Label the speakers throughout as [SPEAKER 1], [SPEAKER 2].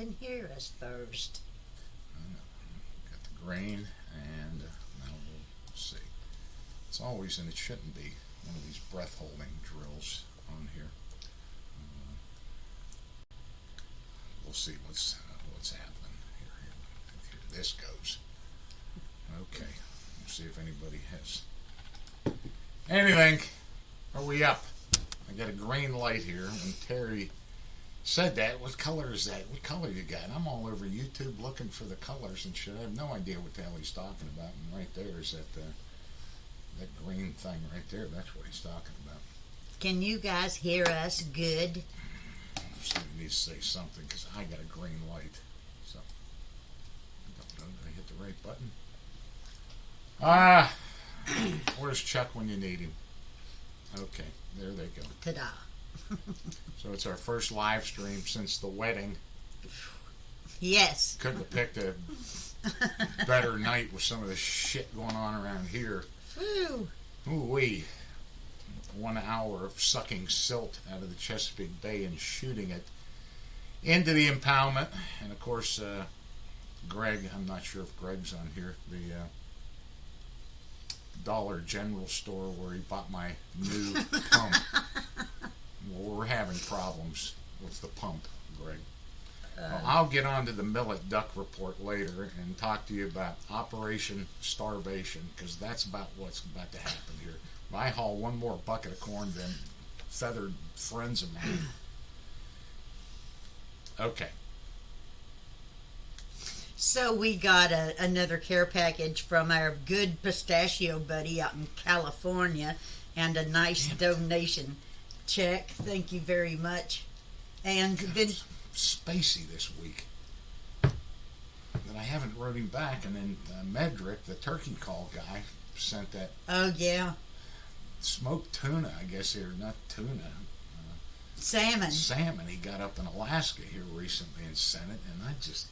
[SPEAKER 1] can hear us first.
[SPEAKER 2] Got the grain, and now we'll see. It's always, and it shouldn't be, one of these breath holding drills on here. We'll see what's happening here. This goes. Okay. We'll see if anybody has anything. Are we up? I got a green light here, and Terry said that. What color is that? What color you got? I'm all over YouTube looking for the colors and shit. I have no idea what the hell he's talking about. And right there is that green thing right there. That's what he's talking about.
[SPEAKER 1] Can you guys hear us good?
[SPEAKER 2] Somebody needs to say something because I got a green light. So, did I hit the right button? Where's Chuck when you need him? Okay, there they go.
[SPEAKER 1] Ta-da.
[SPEAKER 2] So it's our first live stream since the wedding.
[SPEAKER 1] Yes.
[SPEAKER 2] Couldn't have picked a better night with some of the shit going on around here.
[SPEAKER 1] Woo.
[SPEAKER 2] Ooh-wee. 1 hour of sucking silt out of the Chesapeake Bay and shooting it into the impoundment. And of course, Greg, I'm not sure if Greg's on here, the Dollar General store where he bought my new pump. Well, we're having problems with the pump, Greg. Well, I'll get on to the Millet Duck Report later and talk to you about Operation Starvation, because that's about what's about to happen here. If I haul one more bucket of corn than feathered friends of mine. Okay.
[SPEAKER 1] So we got another care package from our good pistachio buddy out in California, and a nice donation check. Thank you very much. And then
[SPEAKER 2] spacey this week that I haven't wrote him back, and then Medrick, the turkey call guy, sent that.
[SPEAKER 1] Oh yeah.
[SPEAKER 2] Smoked tuna, I guess here, not tuna.
[SPEAKER 1] Salmon.
[SPEAKER 2] Salmon he got up in Alaska here recently and sent it, and I just.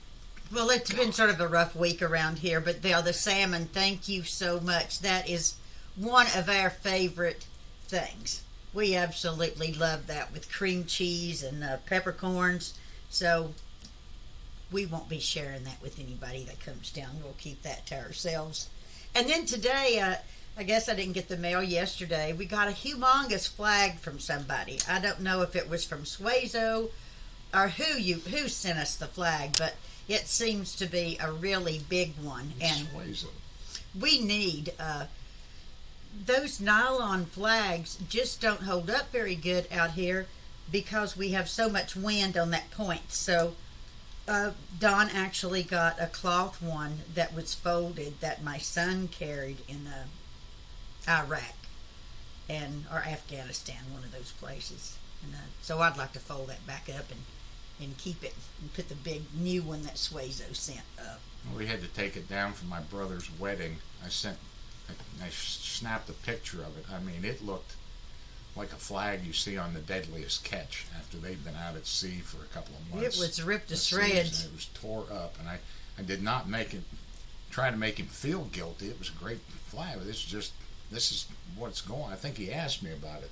[SPEAKER 1] Well, it's been sort of a rough week around here, but the salmon, thank you so much. That is one of our favorite things. We absolutely love that with cream cheese and peppercorns. So we won't be sharing that with anybody that comes down. We'll keep that to ourselves. And then today, I guess I didn't get the mail yesterday. We got a humongous flag from somebody. I don't know if it was from Suezo or who sent us the flag, but it seems to be a really big one. And
[SPEAKER 2] Suezo.
[SPEAKER 1] We need those nylon flags just don't hold up very good out here because we have so much wind on that point. So Don actually got a cloth one that was folded that my son carried in Iraq or Afghanistan, one of those places. And so I'd like to fold that back up and keep it and put the big new one that Suezo sent up.
[SPEAKER 2] We had to take it down for my brother's wedding. I snapped a picture of it. I mean, it looked like a flag you see on the Deadliest Catch after they've been out at sea for a couple of months.
[SPEAKER 1] It was ripped to shreds.
[SPEAKER 2] It was tore up, and I did not try to make him feel guilty. It was a great flag. This is what's going. I think he asked me about it,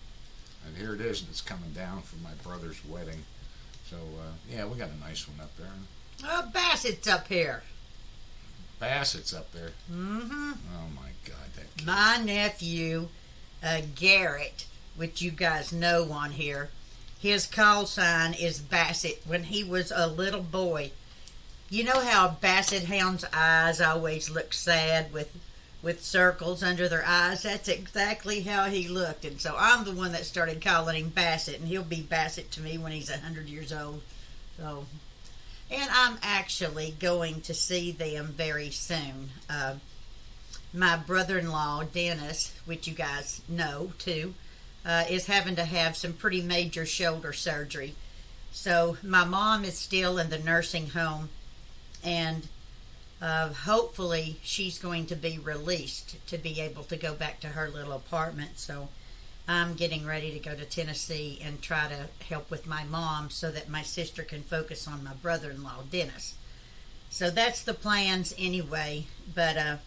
[SPEAKER 2] and here it is, and it's coming down for my brother's wedding. So yeah, we got a nice one up there.
[SPEAKER 1] Oh, Bassett's up here.
[SPEAKER 2] Bassett's up there.
[SPEAKER 1] Mm-hmm.
[SPEAKER 2] Oh my God, that kid.
[SPEAKER 1] My nephew, Garrett, which you guys know on here, his call sign is Bassett when he was a little boy. You know how Basset hounds' eyes always look sad with circles under their eyes? That's exactly how he looked. And so I'm the one that started calling him Bassett, and he'll be Bassett to me when he's 100 years old. So, and I'm actually going to see them very soon. My brother-in-law, Dennis, which you guys know too, is having to have some pretty major shoulder surgery. So my mom is still in the nursing home, and hopefully she's going to be released to be able to go back to her little apartment. So I'm getting ready to go to Tennessee and try to help with my mom so that my sister can focus on my brother-in-law, Dennis. So that's the plans anyway, but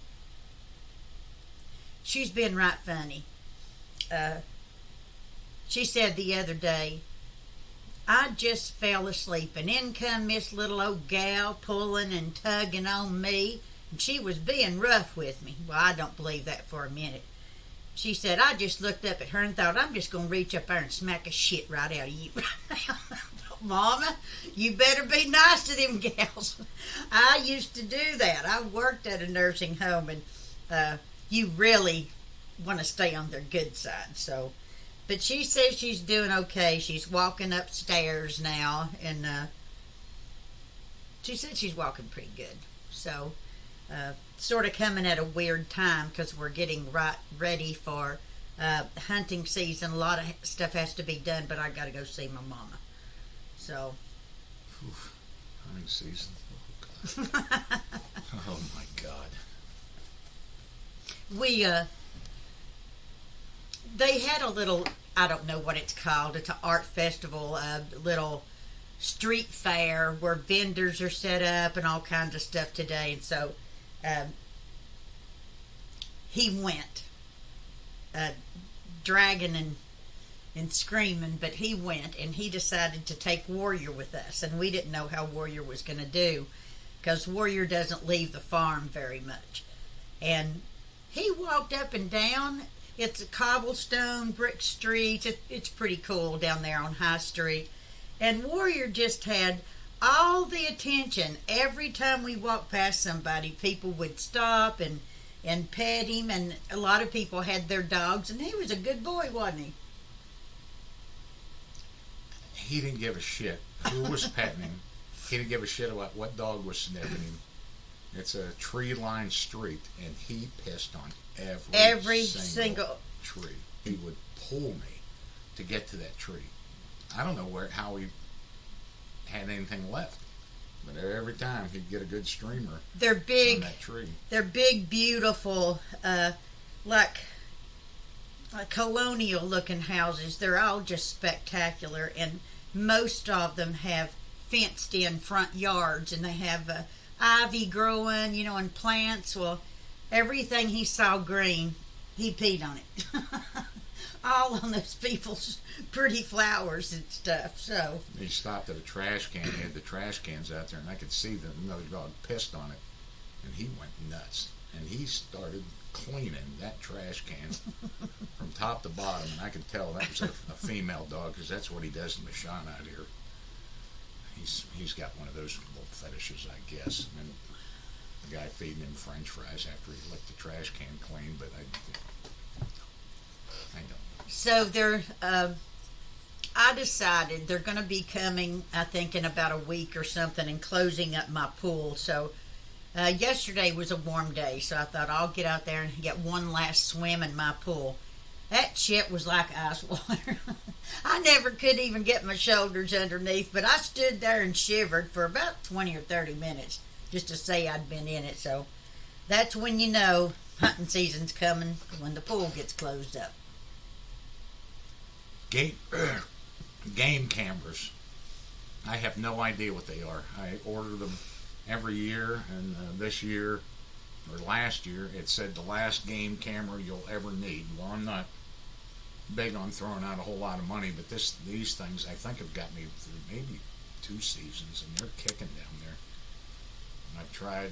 [SPEAKER 1] she's been right funny. She said the other day, I just fell asleep, and in come this little old gal pulling and tugging on me, and she was being rough with me. Well, I don't believe that for a minute. She said, I just looked up at her and thought, I'm just going to reach up there and smack a shit right out of you right now. Mama, you better be nice to them gals. I used to do that. I worked at a nursing home, and you really want to stay on their good side. So, but she says she's doing okay. She's walking upstairs now, and she said she's walking pretty good. So, sort of coming at a weird time because we're getting right ready for hunting season. A lot of stuff has to be done, but I got to go see my mama. So,
[SPEAKER 2] hunting season. Oh God. Oh my God.
[SPEAKER 1] They had a little, I don't know what it's called. It's an art festival, a little street fair where vendors are set up and all kinds of stuff today. And so, he went, dragging and screaming, but he went, and he decided to take Warrior with us, and we didn't know how Warrior was going to do because Warrior doesn't leave the farm very much. And he walked up and down. It's a cobblestone brick street. It's pretty cool down there on High Street, and Warrior just had all the attention. Every time we walked past somebody, people would stop and pet him, and a lot of people had their dogs, and he was a good boy, wasn't he?
[SPEAKER 2] He didn't give a shit who was petting him. He didn't give a shit about what dog was sniffing him. It's a tree-lined street, and he pissed on every single tree. He would pull me to get to that tree. I don't know how he had anything left, but every time he'd get a good streamer.
[SPEAKER 1] They're big.
[SPEAKER 2] On that tree.
[SPEAKER 1] They're big, beautiful, like colonial-looking houses. They're all just spectacular, and most of them have fenced-in front yards, and they have ivy growing, and plants. Well, everything he saw green, he peed on it. All on those people's pretty flowers and stuff. So
[SPEAKER 2] he stopped at a trash can. He had the trash cans out there, and I could see that another dog pissed on it, and he went nuts. And he started cleaning that trash can from top to bottom, and I could tell that was a female dog because that's what he does in the shop out here. He's got one of those little fetishes, I guess. And the guy feeding him French fries after he licked the trash can clean, but I don't know.
[SPEAKER 1] So I decided they're going to be coming, I think, in about a week or something, and closing up my pool. So yesterday was a warm day, so I thought I'll get out there and get one last swim in my pool. That shit was like ice water. I never could even get my shoulders underneath, but I stood there and shivered for about 20 or 30 minutes just to say I'd been in it. So that's when you know hunting season's coming, when the pool gets closed up.
[SPEAKER 2] Game cameras. I have no idea what they are. I order them every year, and this year or last year it said the last game camera you'll ever need. Well, I'm not big on throwing out a whole lot of money, but these things I think have got me through maybe 2 seasons, and they're kicking down there. And I've tried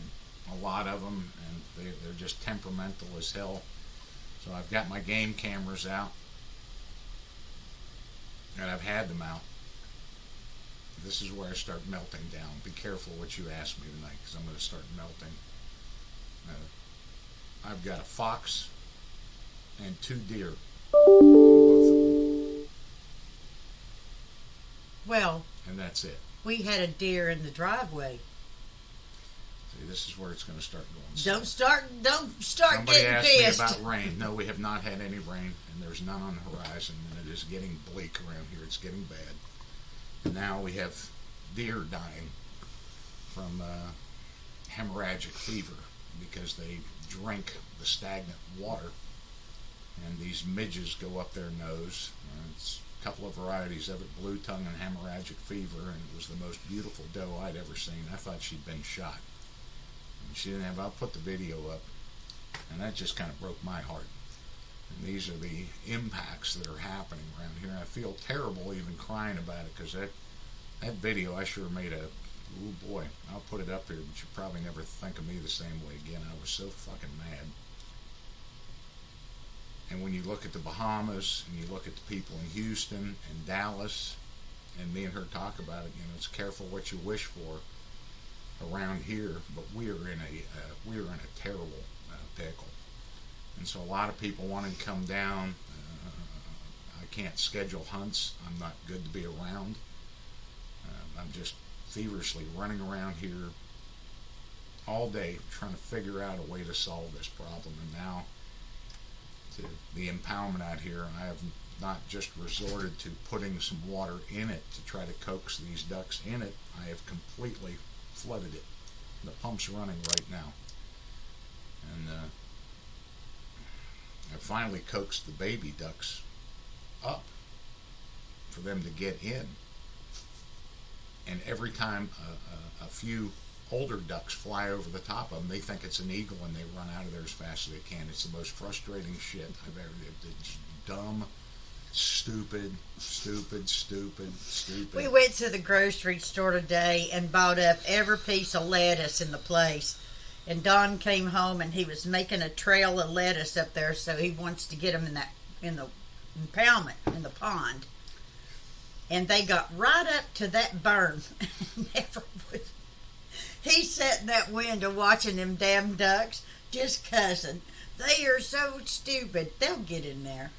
[SPEAKER 2] a lot of them, and they're just temperamental as hell. So I've got my game cameras out, and I've had them out. This is where I start melting down. Be careful what you ask me tonight, because I'm going to start melting. I've got a fox and 2 deer. Both of them.
[SPEAKER 1] Well,
[SPEAKER 2] and that's it.
[SPEAKER 1] We had a deer in the driveway.
[SPEAKER 2] See, this is where it's going to start going.
[SPEAKER 1] Don't start
[SPEAKER 2] Somebody
[SPEAKER 1] getting
[SPEAKER 2] asked
[SPEAKER 1] pissed.
[SPEAKER 2] me about rain. No, we have not had any rain, and there's none on the horizon, and it is getting bleak around here. It's getting bad. And now we have deer dying from hemorrhagic fever because they drink the stagnant water, and these midges go up their nose. It's a couple of varieties of it, blue tongue and hemorrhagic fever, and it was the most beautiful doe I'd ever seen. I thought she'd been shot. And she didn't have, I'll put the video up, and that just kind of broke my heart. And these are the impacts that are happening around here, and I feel terrible even crying about it, because That video, I sure made a, oh boy, I'll put it up here, but you probably never think of me the same way again. I was so fucking mad. And when you look at the Bahamas, and you look at the people in Houston and Dallas, and me and her talk about it, it's careful what you wish for around here, but we are in a terrible pickle. And so a lot of people want to come down. I can't schedule hunts. I'm not good to be around. I'm just feverishly running around here all day trying to figure out a way to solve this problem. And now, to the impoundment out here, I have not just resorted to putting some water in it to try to coax these ducks in it. I have completely flooded it. The pump's running right now. And I finally coaxed the baby ducks up for them to get in. And every time a few older ducks fly over the top of them, they think it's an eagle and they run out of there as fast as they can. It's the most frustrating shit I've ever did. It's dumb, stupid.
[SPEAKER 1] We went to the grocery store today and bought up every piece of lettuce in the place. And Don came home and he was making a trail of lettuce up there, so he wants to get them in the impoundment in the pond. And they got right up to that burn. He sat in that window watching them damn ducks, just cussing. They are so stupid. They'll get in there.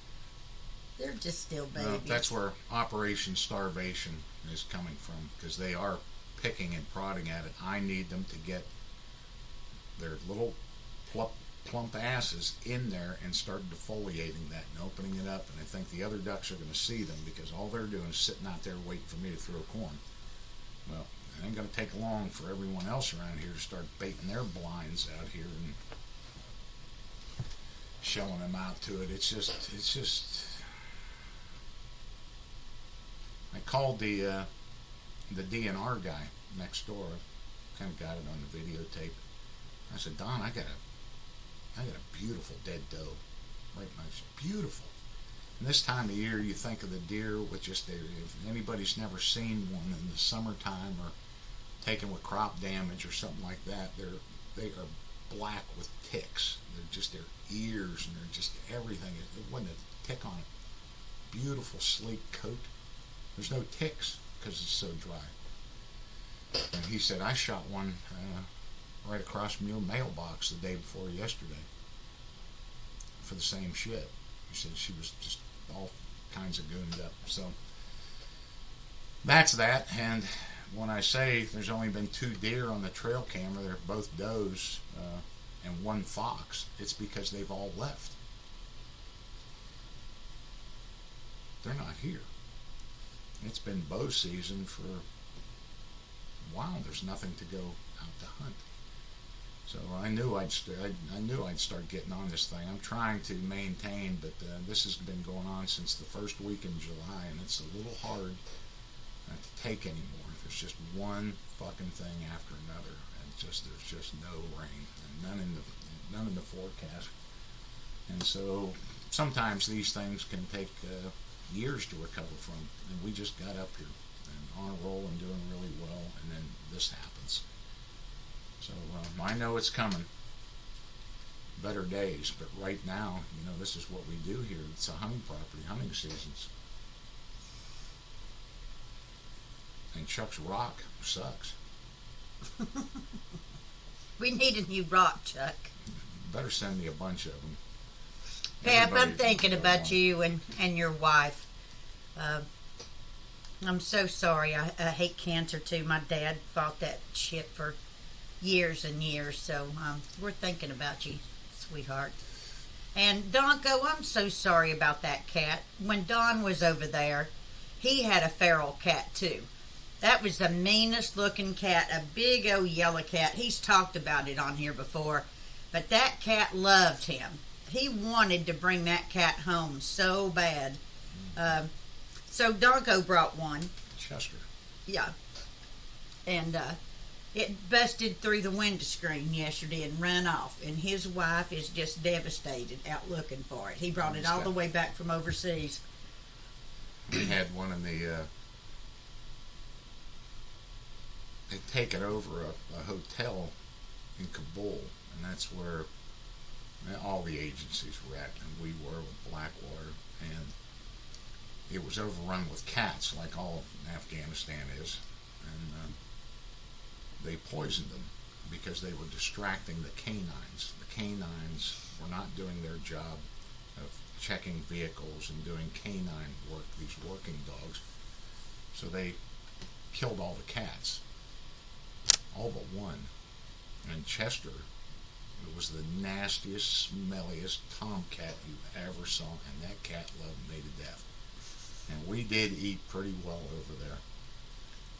[SPEAKER 1] They're just still babies.
[SPEAKER 2] Well, that's where Operation Starvation is coming from, because they are picking and prodding at it. I need them to get their little plump asses in there and start defoliating that and opening it up. And I think the other ducks are going to see them, because all they're doing is sitting out there waiting for me to throw corn. Well, it ain't going to take long for everyone else around here to start baiting their blinds out here and shelling them out to it. It's just. I called the DNR guy next door. I kind of got it on the videotape. I said, Don, I got a beautiful dead doe. Right now, it's beautiful. And this time of year, you think of the deer with just if anybody's never seen one in the summertime or taken with crop damage or something like that, they are black with ticks. They're just their ears and they're just everything. It wasn't a tick on it. Beautiful, sleek coat. There's no ticks because it's so dry. And he said, I shot one right across from your mailbox the day before yesterday for the same shit. He said she was just all kinds of gooned up. So that's that. And when I say there's only been 2 deer on the trail camera, they're both does and 1 fox, it's because they've all left. They're not here. It's been bow season for a while. There's nothing to go out to hunt. So I knew I'd start getting on this thing. I'm trying to maintain, but this has been going on since the first week in July, and it's a little hard to take anymore. There's just one fucking thing after another, and there's just no rain and none in the forecast. And so sometimes these things can take years to recover from, and we just got up here and on a roll and doing really well, and then this happens. So I know it's coming, better days, but right now, this is what we do here. It's a hunting property, hunting seasons. And Chuck's rock sucks.
[SPEAKER 1] We need a new rock, Chuck.
[SPEAKER 2] Better send me a bunch of them.
[SPEAKER 1] Pep, I'm thinking about you and your wife. I'm so sorry. I hate cancer too. My dad fought that shit for years and years, so we're thinking about you, sweetheart. And Donko, I'm so sorry about that cat. When Don was over there, he had a feral cat too. That was the meanest looking cat, a big old yellow cat. He's talked about it on here before, but that cat loved him. He wanted to bring that cat home so bad. So Donko brought one.
[SPEAKER 2] Chester.
[SPEAKER 1] Yeah. And it busted through the windscreen yesterday and ran off. And his wife is just devastated out looking for it. He brought it all the way back from overseas.
[SPEAKER 2] We had one in the they'd taken over a hotel in Kabul, and that's where all the agencies were at, and we were with Blackwater, and it was overrun with cats, like all of Afghanistan is, and they poisoned them because they were distracting the canines. The canines were not doing their job of checking vehicles and doing canine work, these working dogs, so they killed all the cats, all but one. And Chester, it was the nastiest, smelliest tomcat you ever saw, and that cat loved me to death. And we did eat pretty well over there.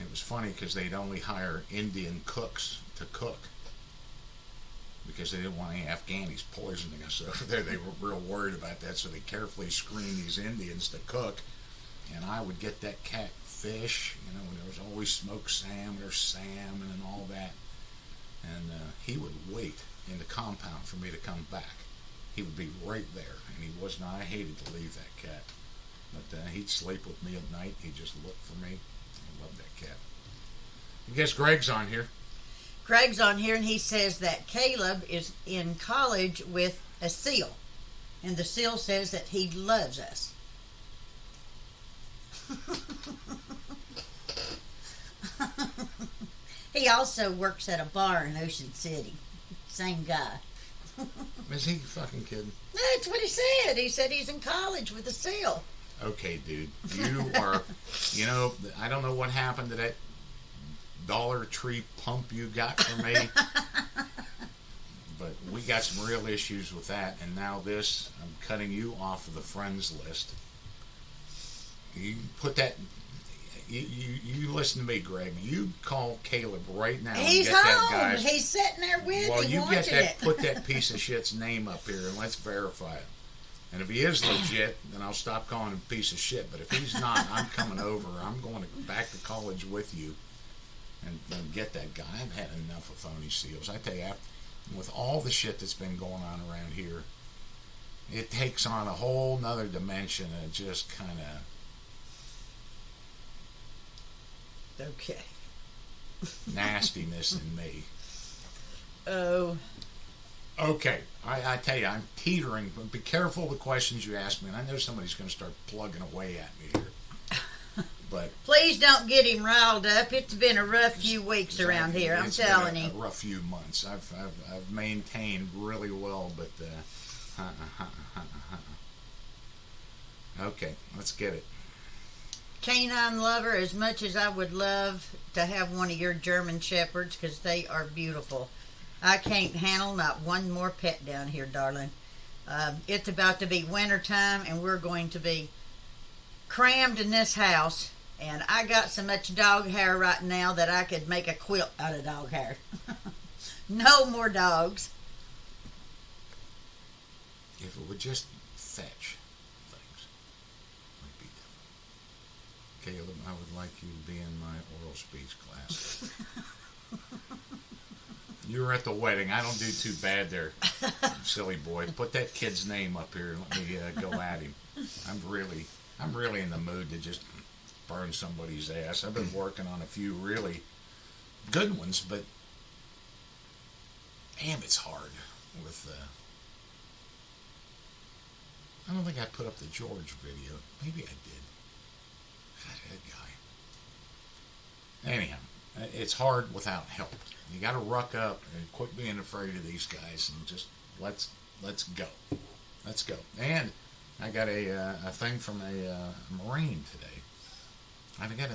[SPEAKER 2] It was funny because they'd only hire Indian cooks to cook because they didn't want any Afghanis poisoning us over there. They were real worried about that, so they carefully screened these Indians to cook. And I would get that cat fish, and there was always smoked salmon or salmon and all that. And he would wait in the compound for me to come back. He would be right there, and he was not. I hated to leave that cat, but he'd sleep with me at night. He'd just look for me. I love that cat. I guess Greg's on here.
[SPEAKER 1] Greg's on here, and he says that Caleb is in college with a SEAL, and the SEAL says that he loves us. He also works at a bar in Ocean City. Same guy.
[SPEAKER 2] Is he fucking kidding?
[SPEAKER 1] That's what he said. He said he's in college with a SEAL.
[SPEAKER 2] Okay, dude. You are, I don't know what happened to that Dollar Tree pump you got for me. But we got some real issues with that. And now this, I'm cutting you off of the friends list. You put that... You listen to me, Greg. You call Caleb right now.
[SPEAKER 1] He's
[SPEAKER 2] and get
[SPEAKER 1] home.
[SPEAKER 2] That guy's,
[SPEAKER 1] he's sitting there with
[SPEAKER 2] well,
[SPEAKER 1] you
[SPEAKER 2] get
[SPEAKER 1] watching
[SPEAKER 2] that.
[SPEAKER 1] it.
[SPEAKER 2] Put that piece of shit's name up here and let's verify it. And if he is legit, then I'll stop calling him a piece of shit. But if he's not, I'm coming over. I'm going back to college with you and get that guy. I've had enough of phony SEALs. I tell you, with all the shit that's been going on around here, it takes on a whole nother dimension and it just kind of...
[SPEAKER 1] Okay.
[SPEAKER 2] nastiness in me.
[SPEAKER 1] Oh.
[SPEAKER 2] Okay. I tell you, I'm teetering. But be careful of the questions you ask me. And I know somebody's going to start plugging away at me here. But
[SPEAKER 1] please don't get him riled up. It's been a rough few weeks around here. I'm telling you.
[SPEAKER 2] It's been a rough few months. I've maintained really well, but okay, let's get it.
[SPEAKER 1] Canine lover, as much as I would love to have one of your German Shepherds, because they are beautiful, I can't handle not one more pet down here, darling. It's about to be winter time, and we're going to be crammed in this house, and I got so much dog hair right now that I could make a quilt out of dog hair. No more dogs.
[SPEAKER 2] If it would just fetch. Caleb, I would like you to be in my oral speech class. You were at the wedding. I don't do too bad there, silly boy. Put that kid's name up here and let me go at him. I'm really in the mood to just burn somebody's ass. I've been working on a few really good ones, but damn, it's hard with... I don't think I put up the George video. Maybe I did. That guy. Anyhow, it's hard without help. You got to ruck up and quit being afraid of these guys and just let's go. Let's go. And I got a thing from a Marine today. I got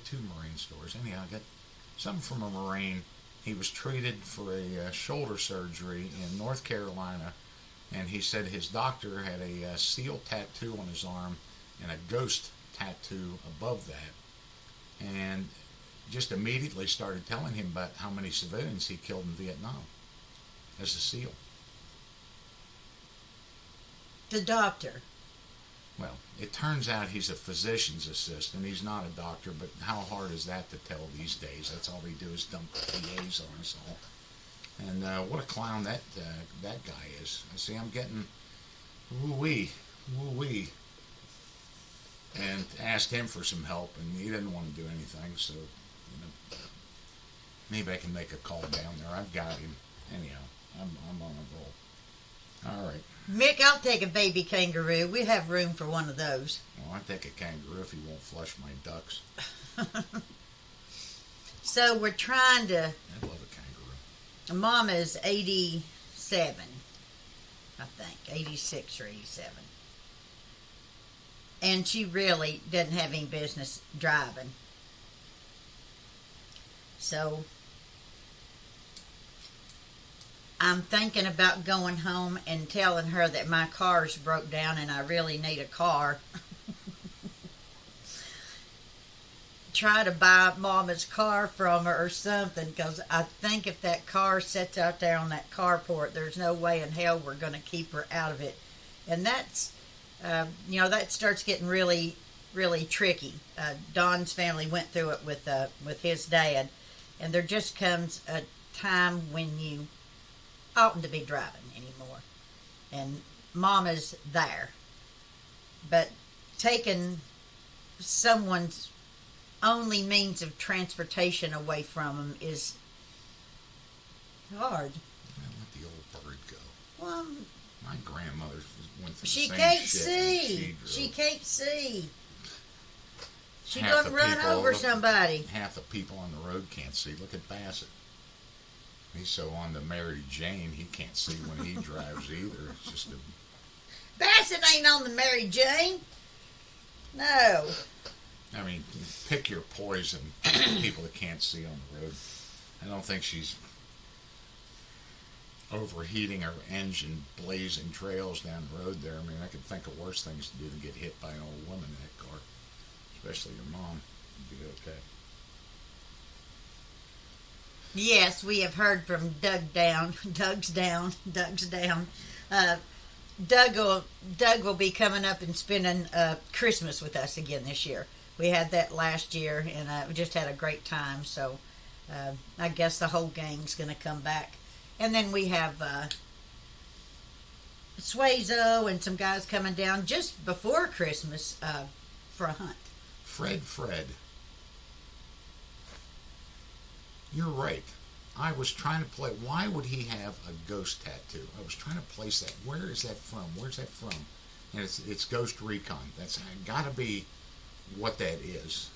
[SPEAKER 2] two Marine stories. Anyhow, I got something from a Marine. He was treated for a shoulder surgery in North Carolina, and he said his doctor had a seal tattoo on his arm and a ghost tattoo above that, and just immediately started telling him about how many civilians he killed in Vietnam as a SEAL.
[SPEAKER 1] The doctor.
[SPEAKER 2] Well, it turns out he's a physician's assistant. He's not a doctor, but how hard is that to tell these days? That's all they do is dump PAs on us all. And what a clown that guy is. See, I'm getting woo-wee. And asked him for some help, and he didn't want to do anything. So, Maybe I can make a call down there. I've got him. Anyhow, I'm on a roll. All right.
[SPEAKER 1] Mick, I'll take a baby kangaroo. We have room for one of those.
[SPEAKER 2] Well, I'll take a kangaroo if he won't flush my ducks.
[SPEAKER 1] So we're trying to...
[SPEAKER 2] I'd love a kangaroo.
[SPEAKER 1] Mama's 87, I think. 86 or 87. And she really doesn't have any business driving. So I'm thinking about going home and telling her that my car's broke down and I really need a car. Try to buy Mama's car from her or something, because I think if that car sits out there on that carport, there's no way in hell we're going to keep her out of it. And that's, that starts getting really, really tricky. Don's family went through it with his dad, and there just comes a time when you oughtn't to be driving anymore. And Mama's there. But taking someone's only means of transportation away from them is hard.
[SPEAKER 2] Well, let the old bird go.
[SPEAKER 1] Well,
[SPEAKER 2] my grandmother went through
[SPEAKER 1] she
[SPEAKER 2] the same
[SPEAKER 1] can't
[SPEAKER 2] shit.
[SPEAKER 1] see. She can't see. She
[SPEAKER 2] Half
[SPEAKER 1] gonna
[SPEAKER 2] the
[SPEAKER 1] run
[SPEAKER 2] people-
[SPEAKER 1] over somebody.
[SPEAKER 2] Half the people on the road can't see. Look at Bassett. He's so on to Mary Jane, he can't see when he drives either. It's just a...
[SPEAKER 1] Bassett ain't on the Mary Jane. No.
[SPEAKER 2] I mean, pick your poison. People that can't see on the road. I don't think she's overheating her engine, blazing trails down the road there. I mean, I could think of worse things to do than get hit by an old woman in that car, especially your mom. You'd be okay.
[SPEAKER 1] Yes, we have heard from Doug's down. Doug will be coming up and spending Christmas with us again this year. We had that last year, and we just had a great time. So I guess the whole gang's going to come back. And then we have Swazo and some guys coming down just before Christmas for a hunt.
[SPEAKER 2] Fred. You're right. I was trying to play. Why would he have a ghost tattoo? I was trying to place that. Where is that from? Where's that from? And it's Ghost Recon. That's got to be what that is.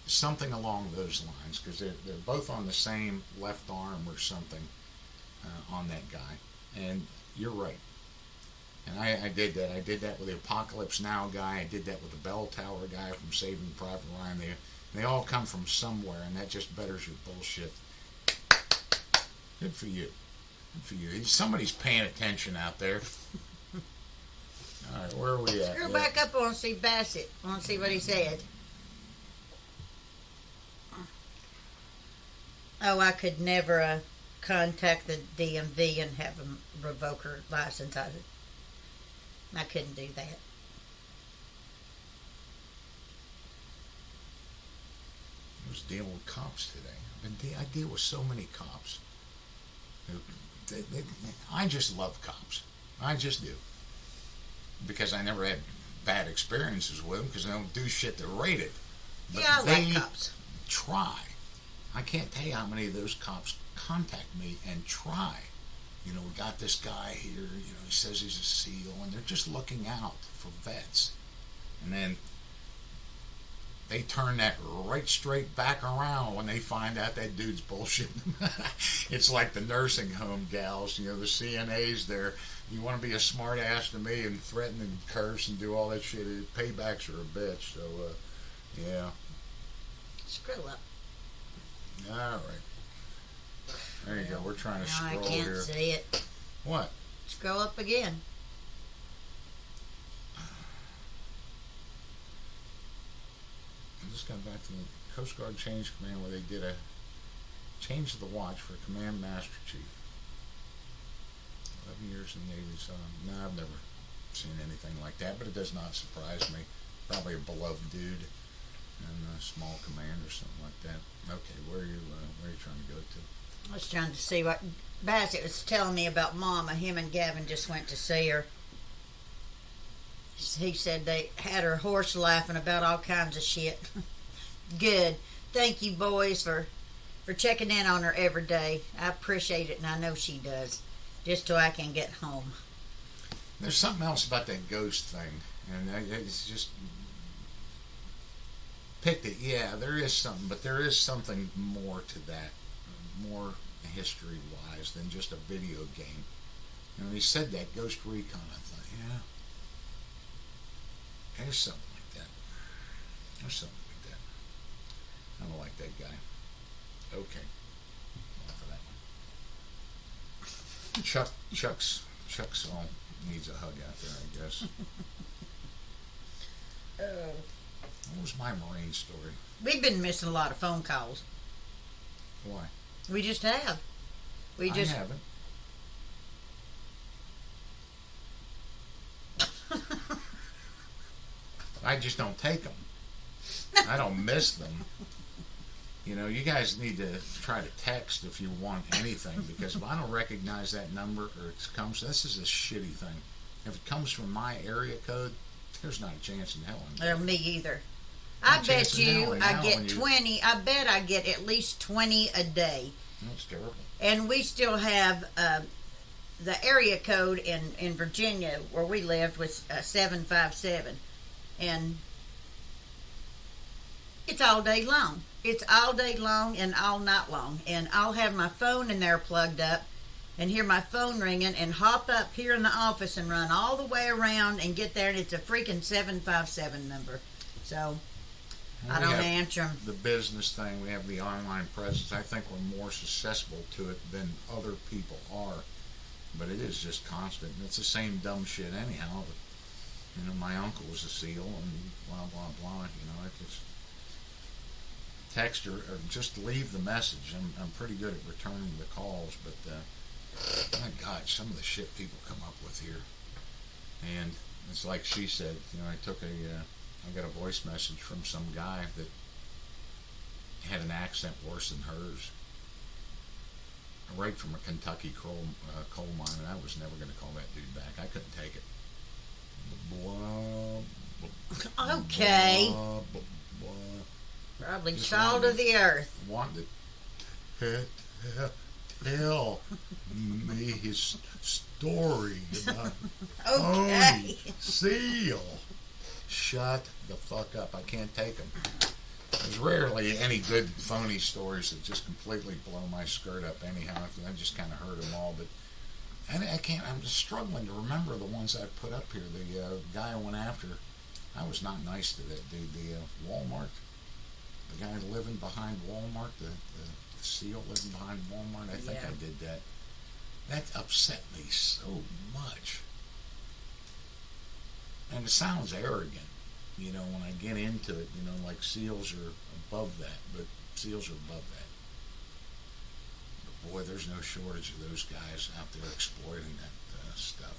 [SPEAKER 2] Something along those lines, because they're both on the same left arm or something on that guy. And you're right. And I did that. I did that with the Apocalypse Now guy. I did that with the Bell Tower guy from Saving Private Ryan. They all come from somewhere, and that just betters your bullshit. Good for you. Good for you. Somebody's paying attention out there. All right, where are we at?
[SPEAKER 1] Screw back up. I want to see Bassett. I want to see what he said. Oh, I could never contact the DMV and have them revoke her license. I couldn't do that.
[SPEAKER 2] I was dealing with cops today. I deal with so many cops. I just love cops. I just do. Because I never had bad experiences with them, because they don't do shit to rate it. But
[SPEAKER 1] yeah, I
[SPEAKER 2] they
[SPEAKER 1] like cops.
[SPEAKER 2] Try. I can't tell you how many of those cops contact me and try. We got this guy here, he says he's a SEAL, and they're just looking out for vets. And then they turn that right straight back around when they find out that dude's bullshit. It's like the nursing home gals, the CNAs there. You want to be a smart ass to me and threaten and curse and do all that shit. Paybacks are a bitch, so, yeah.
[SPEAKER 1] Screw up.
[SPEAKER 2] All right. There you go. We're trying to scroll
[SPEAKER 1] I can't
[SPEAKER 2] here.
[SPEAKER 1] see it.
[SPEAKER 2] What?
[SPEAKER 1] Scroll up again.
[SPEAKER 2] I just got back to the Coast Guard Change Command where they did a change of the watch for Command Master Chief. 11 years in the Navy, so no, I've never seen anything like that, but it does not surprise me. Probably a beloved dude in a small command or something like that. Okay, where are you trying to go to?
[SPEAKER 1] I was trying to see what Bassett was telling me about Mama. Him and Gavin just went to see her. He said they had her horse laughing about all kinds of shit. Good. Thank you, boys, for for checking in on her every day. I appreciate it, and I know she does. Just till I can get home.
[SPEAKER 2] There's something else about that ghost thing, and it's just picked it. Yeah, there is something, but there is something more to that, more history-wise than just a video game. And when he said that, Ghost Recon, I thought, yeah, there's something like that. There's something like that. I don't like that guy. Okay. Enough of that one. Chuck's all needs a hug out there, I guess. What was my Marine story?
[SPEAKER 1] We've been missing a lot of phone calls.
[SPEAKER 2] Why?
[SPEAKER 1] We just have.
[SPEAKER 2] I haven't. I just don't take them. I don't miss them. You know, you guys need to try to text if you want anything, because if I don't recognize that number or it comes, this is a shitty thing. If it comes from my area code, there's not a chance in hell.
[SPEAKER 1] Me either. I bet you I get 20. I bet I get at least 20 a day.
[SPEAKER 2] That's terrible.
[SPEAKER 1] And we still have the area code in Virginia where we lived was 757. And it's all day long. It's all day long and all night long. And I'll have my phone in there plugged up and hear my phone ringing and hop up here in the office and run all the way around and get there, and it's a freaking 757 number. So I don't answer them.
[SPEAKER 2] The business thing, we have the online presence. I think we're more susceptible to it than other people are. But it is just constant. And it's the same dumb shit anyhow. But, you know, my uncle was a SEAL and blah, blah, blah. You know, I just text or just leave the message. I'm pretty good at returning the calls, but my God, some of the shit people come up with here. And it's like she said, you know, I got a voice message from some guy that had an accent worse than hers, right from a Kentucky coal mine, and I was never going to call that dude back. I couldn't take it.
[SPEAKER 1] Okay. Probably salt of the earth.
[SPEAKER 2] Wanted to tell me his story about Tony Seal. Shut the fuck up. I can't take them. There's rarely any good phony stories that just completely blow my skirt up anyhow. I just kind of heard them all, but I can't. I'm just struggling to remember the ones I put up here. The guy I went after, I was not nice to that dude. The Walmart, the guy living behind Walmart, the SEAL living behind Walmart. I think I did that. That upset me so much. And it sounds arrogant, you know, when I get into it, you know, like SEALs are above that, but SEALs are above that. But boy, there's no shortage of those guys out there exploiting that stuff.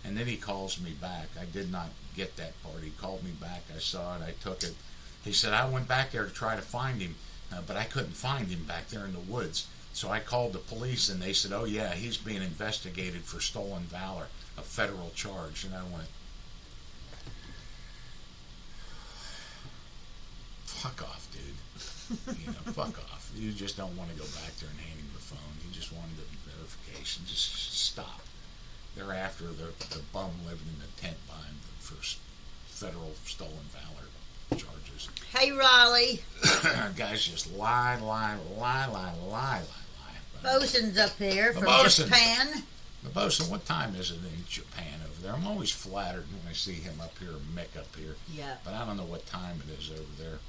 [SPEAKER 2] And then he calls me back. I did not get that part. He called me back. I saw it. I took it. He said, I went back there to try to find him, but I couldn't find him back there in the woods. So I called the police, and they said, oh, yeah, he's being investigated for stolen valor, a federal charge. And I went, fuck off, dude. You know, fuck off. You just don't want to go back there and hand him the phone. You just wanted the verification. Just stop. They're after the bum living in the tent behind them for federal stolen valor charges.
[SPEAKER 1] Hey, Raleigh.
[SPEAKER 2] Guys just lie.
[SPEAKER 1] Bosun's up here from Japan.
[SPEAKER 2] The bosun, what time is it in Japan over there? I'm always flattered when I see him up here, or Mick up here.
[SPEAKER 1] Yeah.
[SPEAKER 2] But I don't know what time it is over there.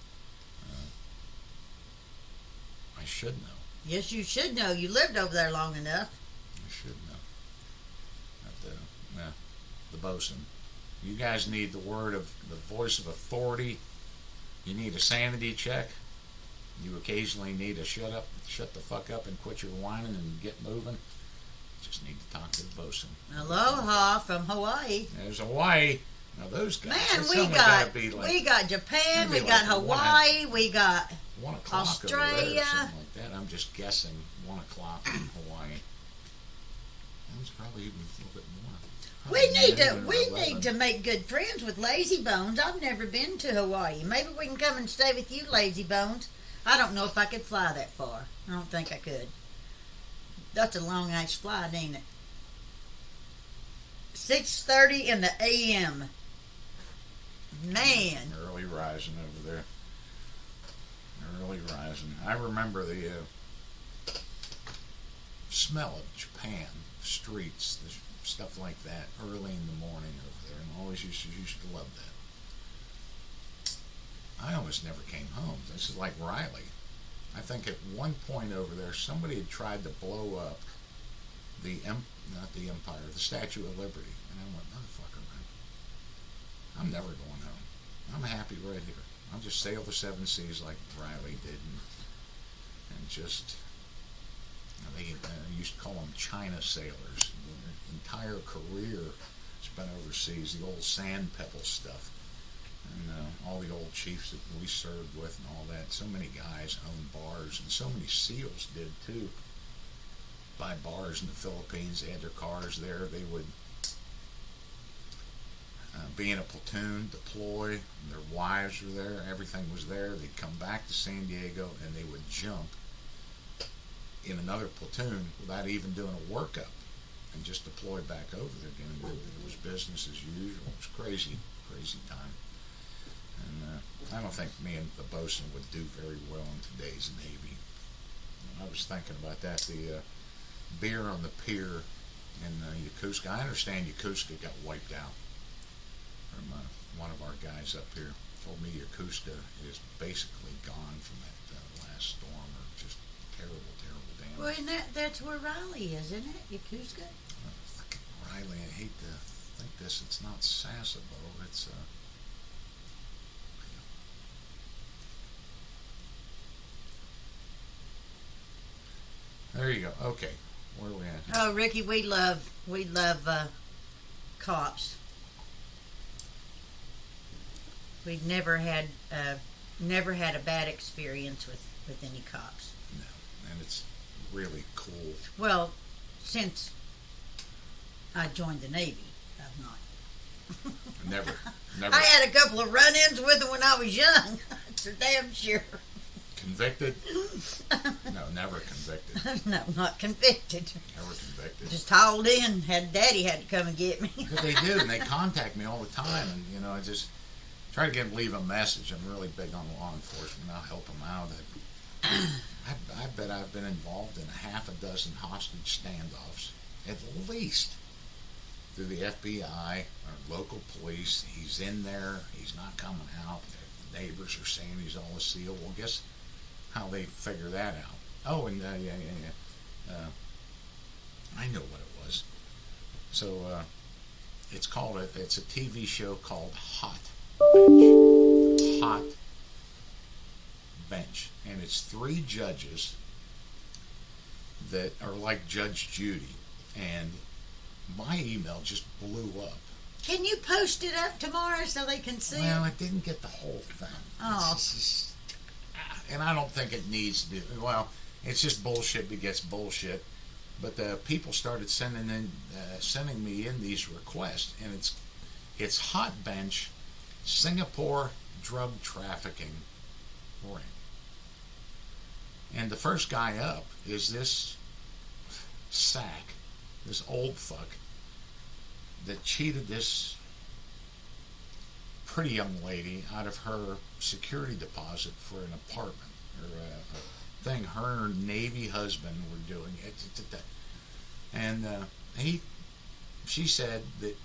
[SPEAKER 2] I should know.
[SPEAKER 1] Yes, you should know. You lived over there long enough.
[SPEAKER 2] I should know. But, the bosun. You guys need the voice of authority. You need a sanity check. You occasionally need to shut the fuck up and quit your whining and get moving. Just need to talk to the bosun.
[SPEAKER 1] Aloha from Hawaii.
[SPEAKER 2] There's Hawaii. Now those guys.
[SPEAKER 1] Man, we got Japan, we got Hawaii, we got
[SPEAKER 2] 1 o'clock
[SPEAKER 1] Australia.
[SPEAKER 2] Over there or something like that. I'm just guessing 1 o'clock in Hawaii. That was probably even a little bit more.
[SPEAKER 1] We need to make good friends with Lazy Bones. I've never been to Hawaii. Maybe we can come and stay with you, Lazy Bones. I don't know if I could fly that far. I don't think I could. That's a long ass flight, ain't it? 6:30 in the a.m. Man.
[SPEAKER 2] Early rising over there. Early rising. I remember the smell of Japan, streets, the stuff like that, early in the morning over there, and I always used to love that. I almost never came home. This is like Riley. I think at one point over there, somebody had tried to blow up not the Empire, the Statue of Liberty, and I went, motherfucker, man, I'm never going home. I'm happy right here. I'll just sail the seven seas like Riley did, and just, they used to call them China sailors. Their entire career spent overseas, the old sand pebble stuff, and all the old chiefs that we served with and all that. So many guys owned bars, and so many SEALs did too. Buy bars in the Philippines, they had their cars there. They would be in a platoon, deploy, and their wives were there, everything was there. They'd come back to San Diego and they would jump in another platoon without even doing a workup and just deploy back over there again. It was business as usual. It was crazy time. And I don't think me and the bosun would do very well in today's Navy. I was thinking about that. The beer on the pier in Yokosuka. I understand Yokosuka got wiped out from one of our guys up here. Told me Yokosuka is basically gone from that last storm, or just terrible damage.
[SPEAKER 1] Well, and that's where Riley is, isn't it? Yokosuka?
[SPEAKER 2] Riley, I hate to think this. It's not Sasebo. It's there you go. Okay, where are we at?
[SPEAKER 1] Oh, Ricky, we love cops. We've never had a bad experience with any cops.
[SPEAKER 2] No, and it's really cool.
[SPEAKER 1] Well, since I joined the Navy, I've not.
[SPEAKER 2] Never.
[SPEAKER 1] I had a couple of run-ins with them when I was young. That's for damn sure.
[SPEAKER 2] Convicted? No, never convicted.
[SPEAKER 1] No, not convicted.
[SPEAKER 2] Never convicted.
[SPEAKER 1] Just hauled in. Daddy had to come and get me.
[SPEAKER 2] But they do, and they contact me all the time, and I just try to leave a message. I'm really big on law enforcement. I'll help them out. I bet I've been involved in a half a dozen hostage standoffs, at least, through the FBI or local police. He's in there. He's not coming out. The neighbors are saying he's all a SEAL. Well, guess how they figure that out. Oh, and I know what it was. So it's a TV show called Hot Bench, and it's 3 judges that are like Judge Judy, and my email just blew up.
[SPEAKER 1] Can you post it up tomorrow so they can see
[SPEAKER 2] Well,
[SPEAKER 1] it?
[SPEAKER 2] I didn't get the whole thing.
[SPEAKER 1] Oh.
[SPEAKER 2] And I don't think it needs to. Well, it's just bullshit begets bullshit. But the people started sending me in these requests, and it's Hot Bench, Singapore drug trafficking ring. And the first guy up is this sack, this old fuck, that cheated this pretty young lady out of her security deposit for an apartment, or a thing her and her Navy husband were doing. And she said that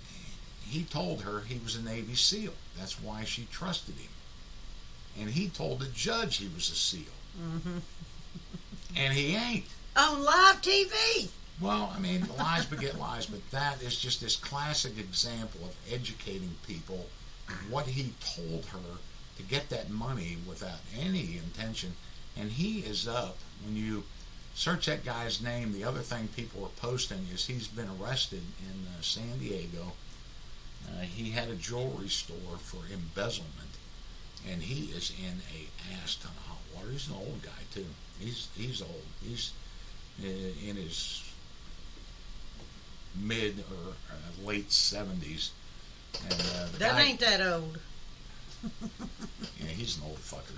[SPEAKER 2] he told her he was a Navy SEAL. That's why she trusted him. And he told the judge he was a SEAL.
[SPEAKER 1] Mm-hmm.
[SPEAKER 2] And he ain't.
[SPEAKER 1] On live TV.
[SPEAKER 2] Well, I mean, lies beget lies, but that is just this classic example of educating people what he told her to get that money without any intention. And he is up. When you search that guy's name, the other thing people are posting is he's been arrested in San Diego. He had a jewelry store for embezzlement, and he is in a ass ton of hot water. He's an old guy too. He's old. He's in his mid or late 70s. And
[SPEAKER 1] That ain't that old.
[SPEAKER 2] Yeah, he's an old fucker.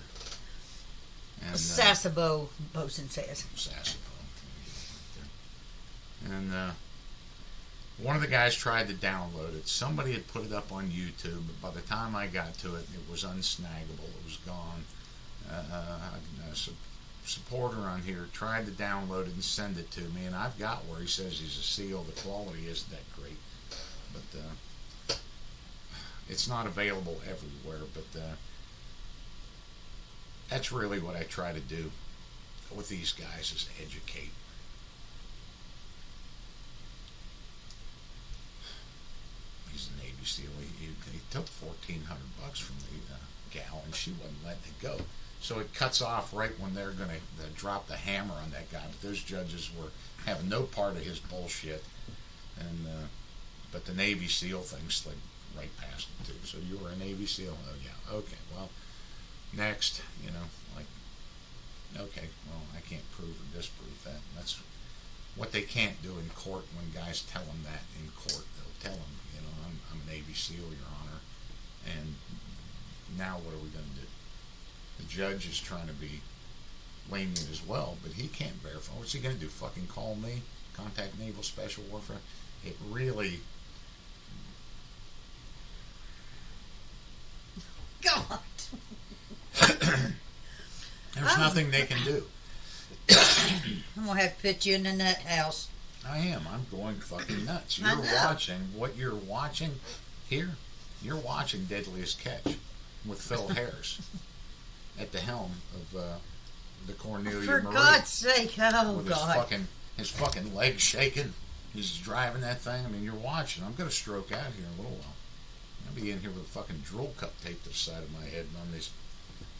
[SPEAKER 2] And
[SPEAKER 1] Sasebo, Bosun says.
[SPEAKER 2] Sasebo. And one of the guys tried to download it. Somebody had put it up on YouTube, but by the time I got to it, it was unsnaggable. It was gone. A supporter on here tried to download it and send it to me, and I've got where he says he's a SEAL. The quality isn't that great, but it's not available everywhere. But that's really what I try to do with these guys, is educate. He's a Navy SEAL. He took $1,400 from the gal, and she wasn't letting it go. So it cuts off right when they're going to drop the hammer on that guy. But those judges were having no part of his bullshit, and but the Navy SEAL thing slid right past him too. So you were a Navy SEAL? Oh yeah. Okay. Well, next, like, okay. Well, I can't prove or disprove that. That's what they can't do in court. When guys tell them that in court, they'll tell them, I'm a Navy SEAL, Your Honor. And now what are we going to do? The judge is trying to be lenient as well, but he can't verify. What's he going to do? Fucking call me? Contact Naval Special Warfare? It really...
[SPEAKER 1] God!
[SPEAKER 2] There's nothing they can do.
[SPEAKER 1] I'm going to have to put you in the nut house.
[SPEAKER 2] I am. I'm going fucking nuts.
[SPEAKER 1] I
[SPEAKER 2] You're
[SPEAKER 1] know.
[SPEAKER 2] watching what you're watching here. You're watching Deadliest Catch with Phil Harris at the helm of the Cornelia
[SPEAKER 1] For
[SPEAKER 2] Marie.
[SPEAKER 1] God's sake, oh
[SPEAKER 2] with
[SPEAKER 1] God.
[SPEAKER 2] his fucking legs shaking. He's driving that thing. I mean, you're watching. I'm going to stroke out here in a little while. I'll be in here with a fucking drool cup taped to the side of my head on these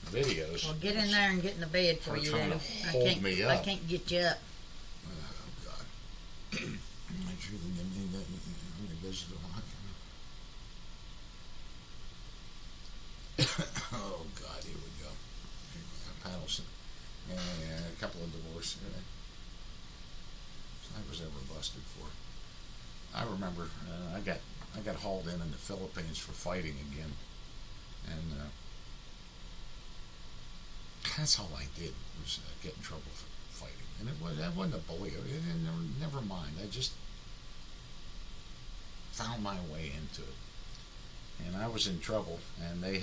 [SPEAKER 2] videos.
[SPEAKER 1] Well, get in there and get in the bed for
[SPEAKER 2] They're
[SPEAKER 1] you,
[SPEAKER 2] trying
[SPEAKER 1] though.
[SPEAKER 2] to
[SPEAKER 1] I
[SPEAKER 2] hold
[SPEAKER 1] can't,
[SPEAKER 2] me
[SPEAKER 1] I
[SPEAKER 2] up.
[SPEAKER 1] can't get you up.
[SPEAKER 2] Oh, God. I truly didn't mean that. I'm going to go to the lock. Oh, God, here we go. Paddleson. And a couple of divorces. I was ever busted for. I remember I got hauled in the Philippines for fighting again. And that's all I did was get in trouble for fighting. And I wasn't a bully. Never mind. I just found my way into it. And I was in trouble, and they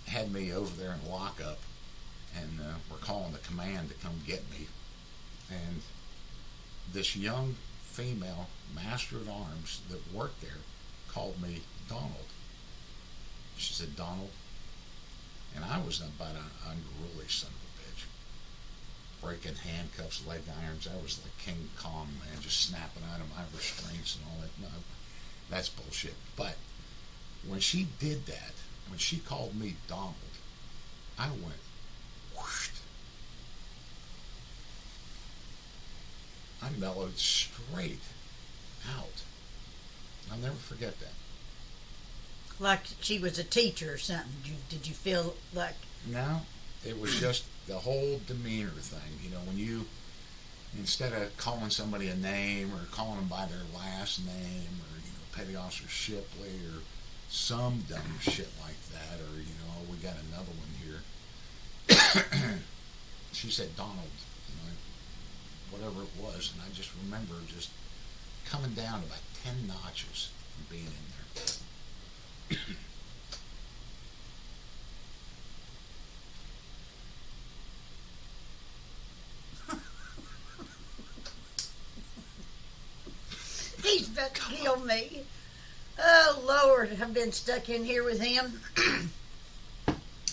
[SPEAKER 2] had me over there in lockup, and were calling the command to come get me. And this young female master at arms that worked there called me Donald. She said, Donald. And I was about an unruly son of a bitch. Breaking handcuffs, leg irons. I was like King Kong, man, just snapping out of my restraints and all that. No, that's bullshit. But when she did that, when she called me Donald, I went whoosh. I mellowed straight out. I'll never forget that.
[SPEAKER 1] Like she was a teacher or something. Did you feel like...
[SPEAKER 2] No, it was just the whole demeanor thing. When you, instead of calling somebody a name or calling them by their last name or, Petty Officer Shipley or some dumb shit like that, or, we got another one here. She said Donald, whatever it was, and I just remember just coming down about 10 notches from being in there.
[SPEAKER 1] He's about to kill me. Oh, Lord, I've been stuck in here with him.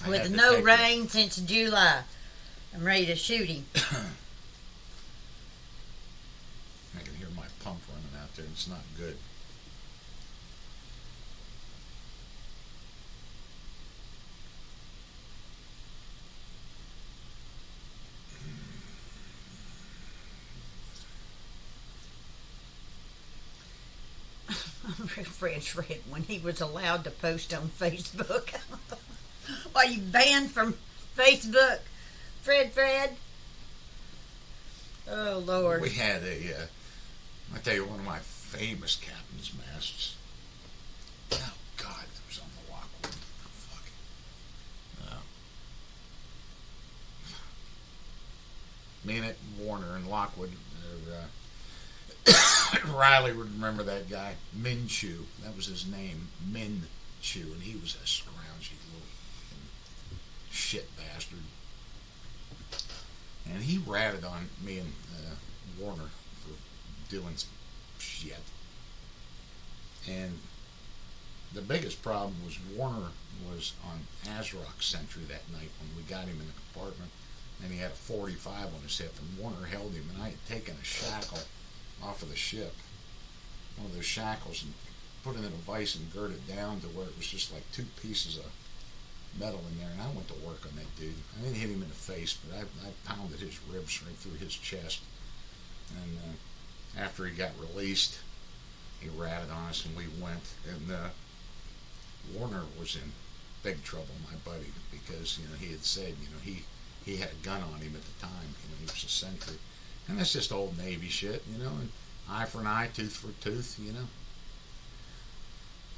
[SPEAKER 1] With no rain since July. I'm ready to shoot him.
[SPEAKER 2] I can hear my pump running out there, and it's not good.
[SPEAKER 1] Fred, when he was allowed to post on Facebook. Why, you banned from Facebook? Fred? Oh, Lord.
[SPEAKER 2] We had I tell you, one of my famous captain's masts. Oh, God, it was on the Lockwood. Fuck. me and it, Warner and Lockwood. Riley would remember that guy, Minshew. That was his name, Minshew, and he was a scroungy little shit bastard. And he ratted on me and Warner for doing some shit. And the biggest problem was Warner was on ASRock Sentry that night when we got him in the compartment, and he had a 45 on his hip, and Warner held him, and I had taken a shackle off of the ship, one of those shackles, and put it in a vise and girded it down to where it was just like two pieces of metal in there, and I went to work on that dude. I didn't hit him in the face, but I pounded his ribs right through his chest, and after he got released, he ratted on us, and we went, and Warner was in big trouble, my buddy, because he had said he had a gun on him at the time. He was a sentry, and that's just old Navy shit, and eye for an eye, tooth for a tooth,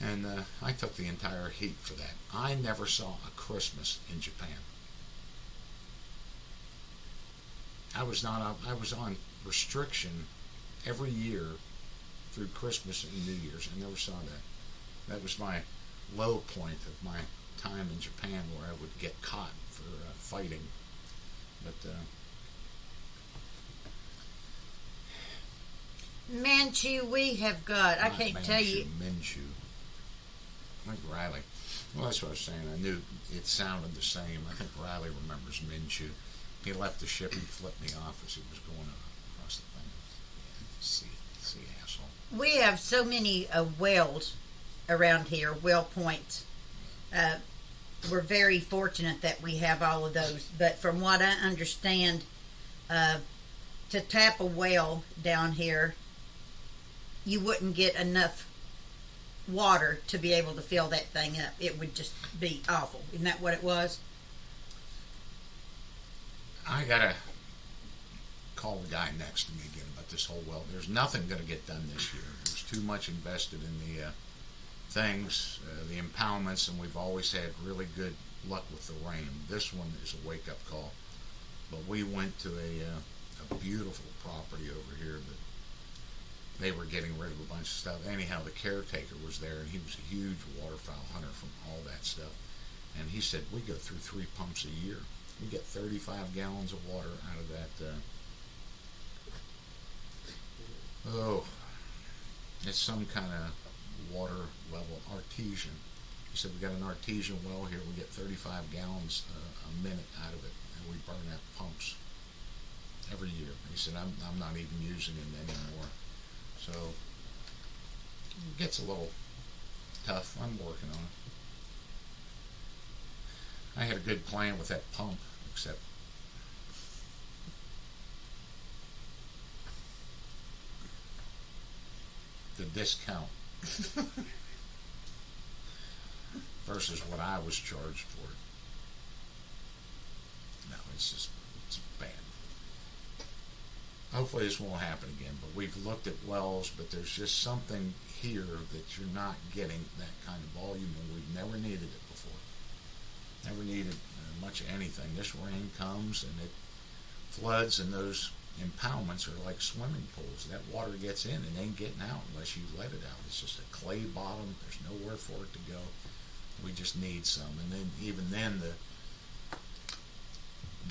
[SPEAKER 2] And I took the entire heat for that. I never saw a Christmas in Japan. I was on restriction every year through Christmas and New Year's. I never saw that. That was my low point of my time in Japan, where I would get caught for fighting. But
[SPEAKER 1] Manchu, we have got. I can't
[SPEAKER 2] Manchu,
[SPEAKER 1] tell you.
[SPEAKER 2] Minshew. Like Riley. Well, that's what I was saying. I knew it sounded the same. I think Riley remembers Minshew. He left the ship and flipped me off as he was going across the thing. Yeah, see, asshole.
[SPEAKER 1] We have so many wells around here, well points. We're very fortunate that we have all of those. But from what I understand, to tap a well down here, you wouldn't get enough water to be able to fill that thing up. It would just be awful. Isn't that what it was?
[SPEAKER 2] I gotta call the guy next to me again about this whole well. There's nothing going to get done this year. There's too much invested in the things, the impoundments, and we've always had really good luck with the rain. This one is a wake-up call. But we went to a beautiful property over here that they were getting rid of a bunch of stuff. Anyhow, the caretaker was there, and he was a huge waterfowl hunter from all that stuff. And he said, we go through 3 pumps a year. We get 35 gallons of water out of that. It's some kind of water level, artesian. He said, we got an artesian well here. We get 35 gallons a minute out of it, and we burn out pumps every year. He said, I'm not even using it anymore. So it gets a little tough. I'm working on it. I had a good plan with that pump, except the discount versus what I was charged for it. No, it's bad. Hopefully this won't happen again, but we've looked at wells, but there's just something here that you're not getting that kind of volume, and we've never needed it before. Never needed much of anything. This rain comes and it floods, and those impoundments are like swimming pools. That water gets in and ain't getting out unless you let it out. It's just a clay bottom. There's nowhere for it to go. We just need some. And then even then, the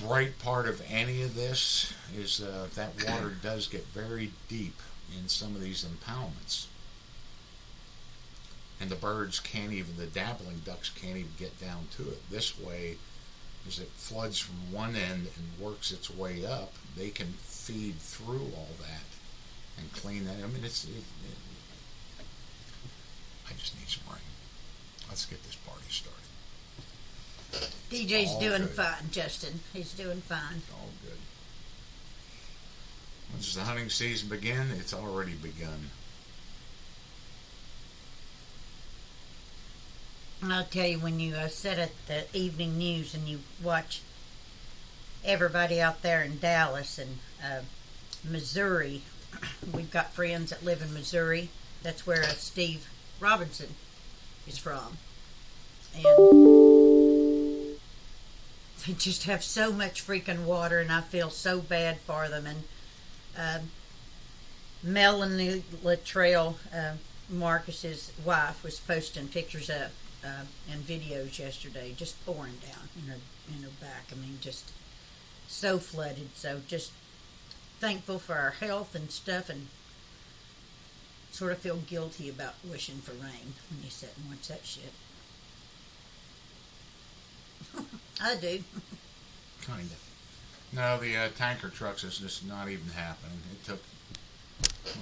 [SPEAKER 2] bright part of any of this is that water does get very deep in some of these impoundments. And the birds can't even, the dabbling ducks can't even get down to it. This way, as it floods from one end and works its way up, they can feed through all that and clean that. I mean, I just need some rain. Let's get this party started.
[SPEAKER 1] DJ's doing fine, Justin. He's doing fine.
[SPEAKER 2] It's all good. When does the hunting season begin? It's already begun.
[SPEAKER 1] And I'll tell you, when you sit at the evening news and you watch everybody out there in Dallas and Missouri, we've got friends that live in Missouri. That's where Steve Robinson is from. And they just have so much freaking water, and I feel so bad for them. And Melanie Luttrell, Marcus's wife, was posting pictures up and videos yesterday, just pouring down in her back. I mean, just so flooded. So just thankful for our health and stuff, and sort of feel guilty about wishing for rain when you sit and watch that shit. I do.
[SPEAKER 2] Kind of. No, the tanker trucks is just not even happening. It took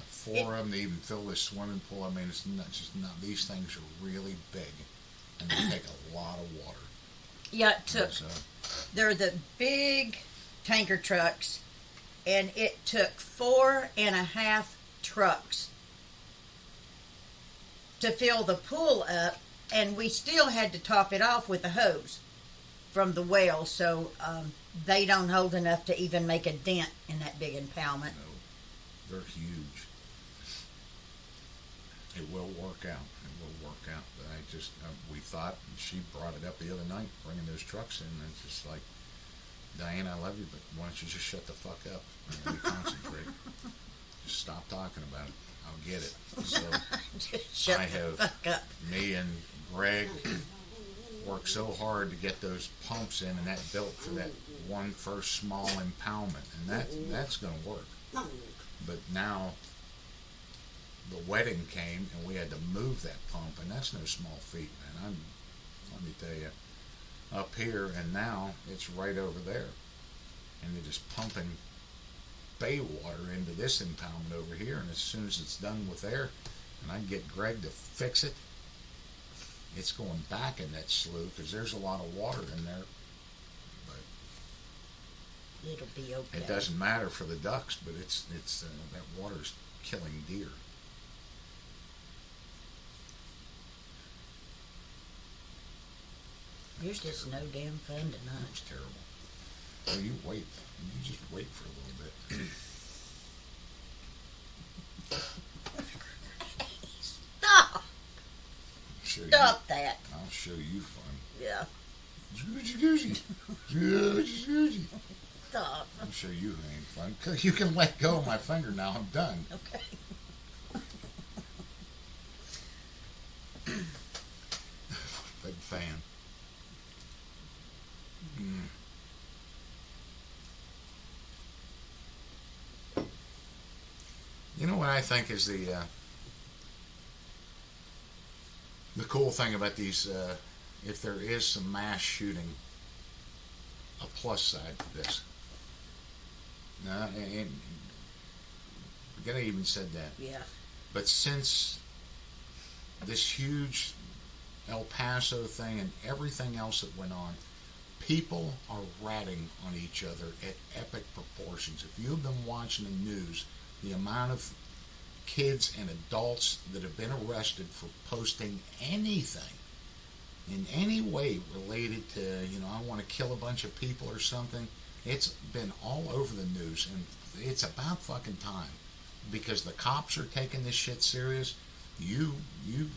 [SPEAKER 2] four of them to even fill this swimming pool. I mean, it's not. These things are really big, and they take a lot of water.
[SPEAKER 1] Yeah, it took. They're the big tanker trucks, and it took 4.5 trucks to fill the pool up, and we still had to top it off with a hose from the well, so they don't hold enough to even make a dent in that big impoundment.
[SPEAKER 2] No, they're huge. It will work out. It will work out. But I just, we thought, and she brought it up the other night, bringing those trucks in, and it's just like, Diane, I love you, but why don't you just shut the fuck up and let me concentrate? Just stop talking about it. I'll get it. So
[SPEAKER 1] Shut the fuck up.
[SPEAKER 2] Me and Greg worked so hard to get those pumps in, and that built for that one first small impoundment, and that's going to work. But now the wedding came, and we had to move that pump, and that's no small feat, man. Let me tell you, up here, and now it's right over there, and they're just pumping bay water into this impoundment over here, and as soon as it's done with there, and I can get Greg to fix it, it's going back in that slough because there's a lot of water in there. But
[SPEAKER 1] it'll be okay.
[SPEAKER 2] It doesn't matter for the ducks, but it's that water's killing deer.
[SPEAKER 1] There's just no damn fun tonight.
[SPEAKER 2] It's terrible. Well, you wait. You just wait for a little bit.
[SPEAKER 1] Stop!
[SPEAKER 2] Stop
[SPEAKER 1] that.
[SPEAKER 2] I'll show you fun.
[SPEAKER 1] Yeah. Stop.
[SPEAKER 2] I'll show you who ain't fun. 'Cause you can let go of my finger now. I'm done.
[SPEAKER 1] Okay.
[SPEAKER 2] Big fan. You know what I think is the cool thing about these, if there is some mass shooting, a plus side to this. No, and I even said that.
[SPEAKER 1] Yeah.
[SPEAKER 2] But since this huge El Paso thing and everything else that went on, people are ratting on each other at epic proportions. If you've been watching the news, the amount of kids and adults that have been arrested for posting anything in any way related to, I want to kill a bunch of people or something, it's been all over the news, and it's about fucking time, because the cops are taking this shit serious. You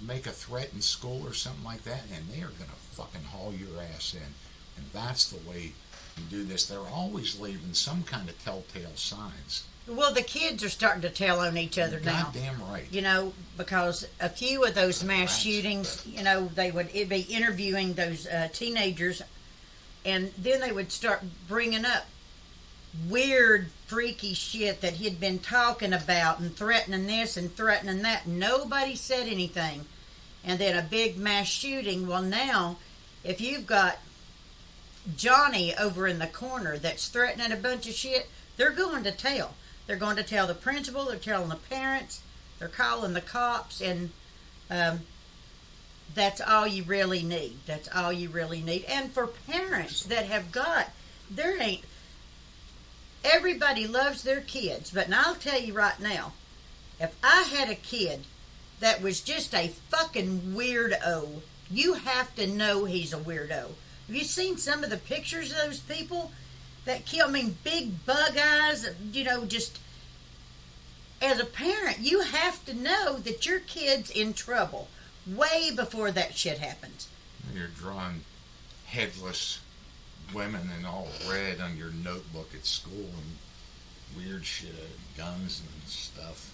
[SPEAKER 2] make a threat in school or something like that, and they are gonna fucking haul your ass in, and that's the way you do this. They're always leaving some kind of telltale signs.
[SPEAKER 1] Well, the kids are starting to tell on each other now.
[SPEAKER 2] Goddamn right.
[SPEAKER 1] Because a few of those mass shootings, they would be interviewing those teenagers, and then they would start bringing up weird, freaky shit that he'd been talking about and threatening this and threatening that. Nobody said anything. And then a big mass shooting. Well, now, if you've got Johnny over in the corner that's threatening a bunch of shit, they're going to tell. They're going to tell the principal, they're telling the parents, they're calling the cops, and that's all you really need. That's all you really need. And for parents that have everybody loves their kids, but I'll tell you right now, if I had a kid that was just a fucking weirdo, you have to know he's a weirdo. Have you seen some of the pictures of those people that kill? I mean, big bug eyes, just as a parent, you have to know that your kid's in trouble way before that shit happens.
[SPEAKER 2] You're drawing headless women in all red on your notebook at school and weird shit, guns and stuff.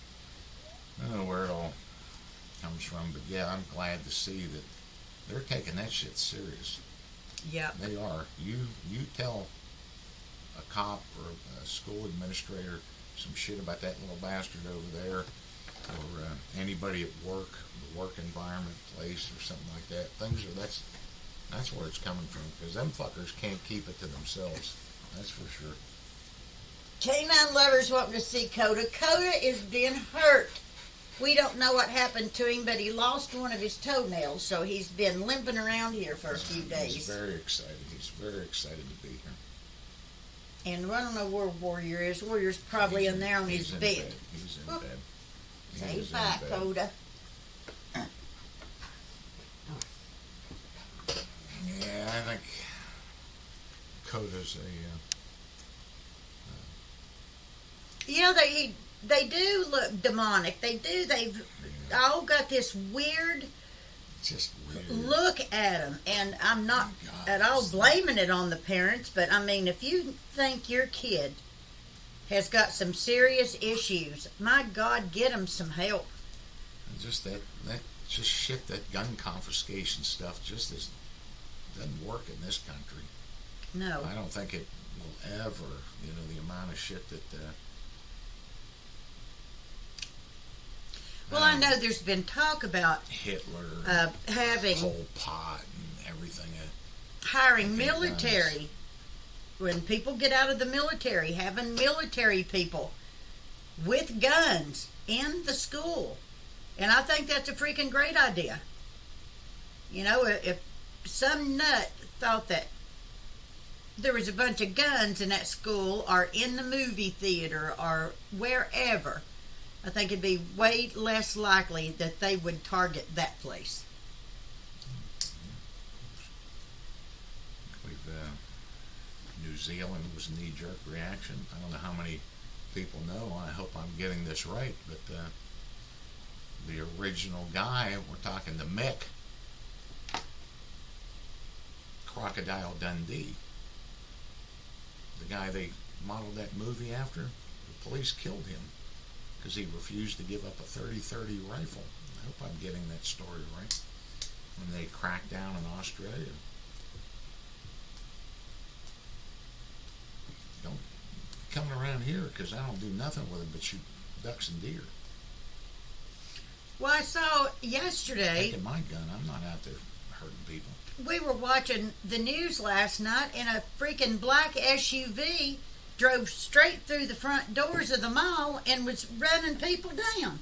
[SPEAKER 2] I don't know where it all comes from, but yeah, I'm glad to see that they're taking that shit serious.
[SPEAKER 1] Yeah.
[SPEAKER 2] They are. You tell a cop or a school administrator some shit about that little bastard over there, or anybody at work, the work environment, place, or something like that. That's where it's coming from, because them fuckers can't keep it to themselves. That's for sure.
[SPEAKER 1] Canine lovers wanting to see Coda. Coda is being hurt. We don't know what happened to him, but he lost one of his toenails, so he's been limping around here for a few days.
[SPEAKER 2] He's very excited. He's very excited to be here.
[SPEAKER 1] And I don't know where Warrior is. Warrior's probably in there on his bed.
[SPEAKER 2] He's in bed.
[SPEAKER 1] Say bye, Coda.
[SPEAKER 2] Yeah, I think Coda's
[SPEAKER 1] They do look demonic. They do. They've all got this weird look at them. And I'm not at all blaming it on the parents, but I mean, if you think your kid has got some serious issues, my God, get them some help.
[SPEAKER 2] Just that shit, that gun confiscation stuff doesn't work in this country.
[SPEAKER 1] No.
[SPEAKER 2] I don't think it will ever, the amount of shit that...
[SPEAKER 1] well, I know there's been talk about
[SPEAKER 2] Hitler,
[SPEAKER 1] having
[SPEAKER 2] Pol Pot and everything.
[SPEAKER 1] Hiring military. When people get out of the military, having military people with guns in the school. And I think that's a freaking great idea. If some nut thought that there was a bunch of guns in that school or in the movie theater or wherever, I think it'd be way less likely that they would target that place.
[SPEAKER 2] New Zealand was a knee-jerk reaction. I don't know how many people know. I hope I'm getting this right, but the original guy, we're talking the Mick, Crocodile Dundee, the guy they modeled that movie after, the police killed him because he refused to give up a .30-30 rifle. I hope I'm getting that story right. When they cracked down in Australia. Don't come around here because I don't do nothing with it but shoot ducks and deer.
[SPEAKER 1] Well, I saw yesterday...
[SPEAKER 2] Taking my gun, I'm not out there hurting people.
[SPEAKER 1] We were watching the news last night, and a freaking black SUV drove straight through the front doors of the mall and was running people down.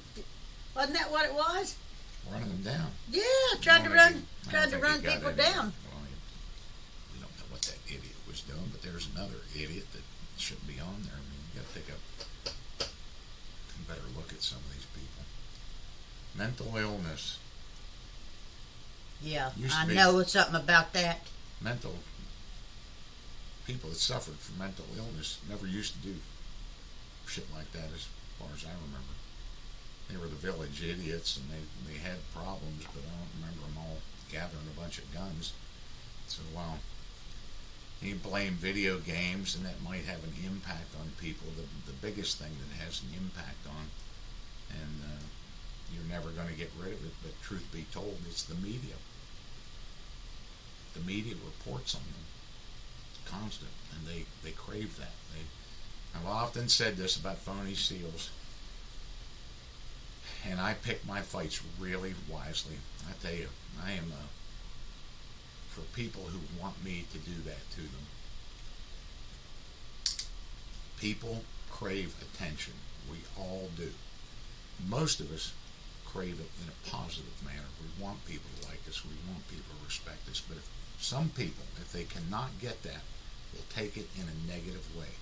[SPEAKER 1] Wasn't that what it was?
[SPEAKER 2] Running them down?
[SPEAKER 1] Yeah, tried to run people down.
[SPEAKER 2] Well, you don't know what that idiot was doing, but there's another idiot that shouldn't be on there. I mean, you got to take a better look at some of these people. Mental illness.
[SPEAKER 1] Yeah, I know something about that.
[SPEAKER 2] People that suffered from mental illness never used to do shit like that as far as I remember. They were the village idiots and they had problems, but I don't remember them all gathering a bunch of guns. So, well, you blame video games and that might have an impact on people. The biggest thing that has an impact on, and you're never going to get rid of it, but truth be told, it's the media. The media reports on them constant, and they crave that. I've often said this about phony seals, and I pick my fights really wisely. I tell you, I am for people who want me to do that to them. People crave attention. We all do. Most of us crave it in a positive manner. We want people to like us. We want people to respect us. But some people, if they cannot get that, will take it in a negative way.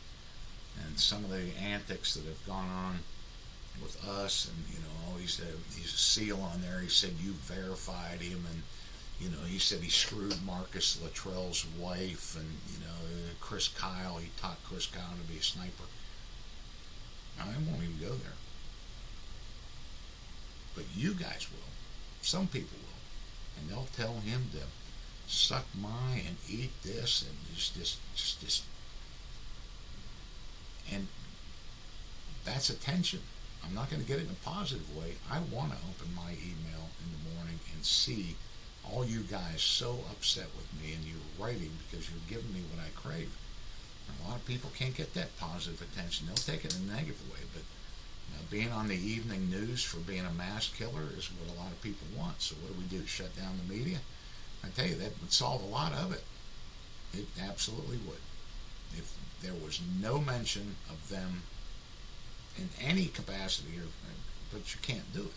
[SPEAKER 2] And some of the antics that have gone on with us, and he's a SEAL on there. He said you verified him, and he said he screwed Marcus Luttrell's wife, and Chris Kyle. He taught Chris Kyle to be a sniper. I won't even go there. But you guys will. Some people will, and they'll tell him to suck my and eat this and just and that's attention. I'm not going to get it in a positive way. I want to open my email in the morning and see all you guys so upset with me, and you're writing because you're giving me what I crave. And a lot of people can't get that positive attention. They'll take it in a negative way, but being on the evening news for being a mass killer is what a lot of people want. So what do? Shut down the media? I tell you, that would solve a lot of it. It absolutely would. If there was no mention of them in any capacity, but you can't do it.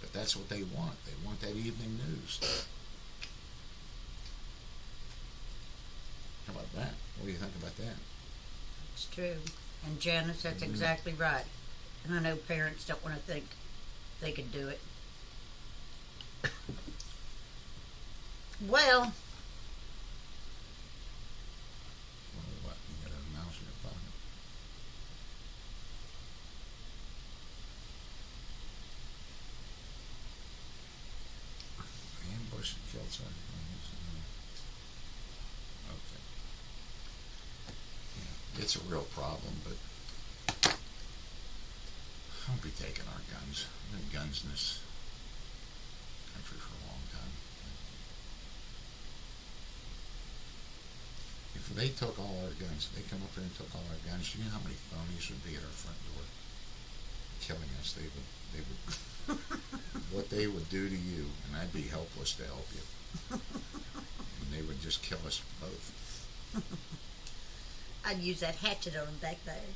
[SPEAKER 2] But that's what they want. They want that evening news. How about that? What do you think about that?
[SPEAKER 1] It's true. And Janice, that's exactly right. And I know parents don't want to think they could do it. Well,
[SPEAKER 2] What? You got a mouse in your pocket? Ambush and killed someone. Okay. Yeah, it's a real problem, but don't be taking our guns. We've had guns in this country for a long time. If they took all our guns, if they come up here and took all our guns, you know how many phonies would be at our front door killing us? They would what they would do to you, and I'd be helpless to help you. And they would just kill us both.
[SPEAKER 1] I'd use that hatchet on them back there.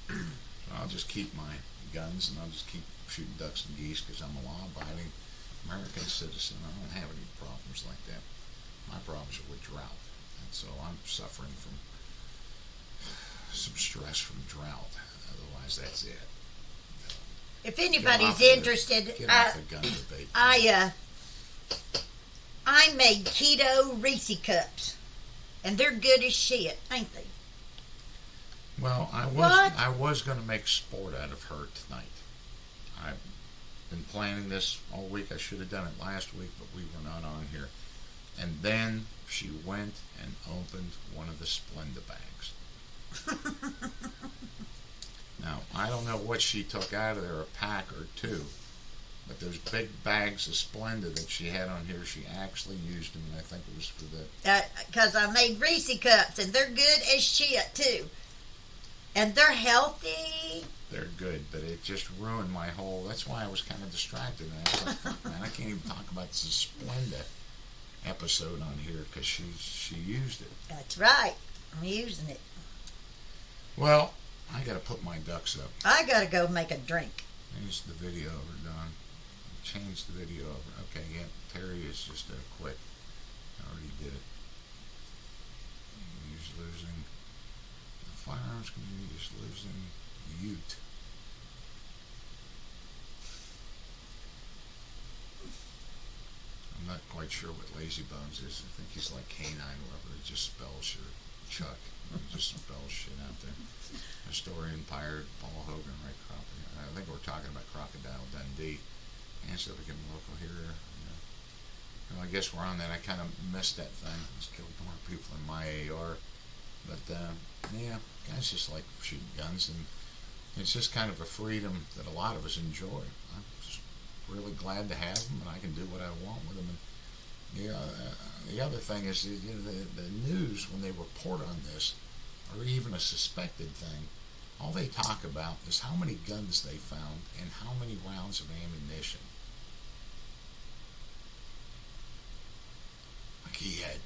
[SPEAKER 2] So I'll just keep my guns, and I'll just keep shooting ducks and geese because I'm a law-abiding American citizen. I don't have any problems like that. My problems are with drought, and so I'm suffering from some stress from drought. Otherwise, that's it.
[SPEAKER 1] If anybody's interested,
[SPEAKER 2] get off the gun debate.
[SPEAKER 1] I made keto Reese cups, and they're good as shit, ain't they?
[SPEAKER 2] Well, I was going to make sport out of her tonight. I've been planning this all week. I should have done it last week, but we were not on here. And then she went and opened one of the Splenda bags. Now, I don't know what she took out of there, a pack or two, but those big bags of Splenda that she had on here, she actually used them, and I think it was for the...
[SPEAKER 1] Because I made Reese cups, and they're good as shit, too. And they're healthy.
[SPEAKER 2] They're good, but it just ruined my whole... That's why I was kind of distracted. And I was like, fuck, man, I can't even talk about this Splenda episode on here because she used it.
[SPEAKER 1] That's right. I'm using it.
[SPEAKER 2] Well, I got to put my ducks up.
[SPEAKER 1] I got to go make a drink.
[SPEAKER 2] Change the video over, Don. Change the video over. Okay, yeah, Terry is just quit. I already did it. He's losing. The firearms community is losing Ute. I'm not quite sure what Lazy Bones is. I think he's like Canine, whoever. It just spells your Chuck. It just spells shit out there. Historian, pirate, Paul Hogan, right? I think we're talking about Crocodile Dundee. And so we can local here. Well, I guess we're on that. I kind of missed that thing. It's killed more people in my AR. But, yeah, guys just like shooting guns. And it's just kind of a freedom that a lot of us enjoy. I'm just really glad to have them, and I can do what I want with them. And, the other thing is, the news, when they report on this, or even a suspected thing, all they talk about is how many guns they found and how many rounds of ammunition. Like he had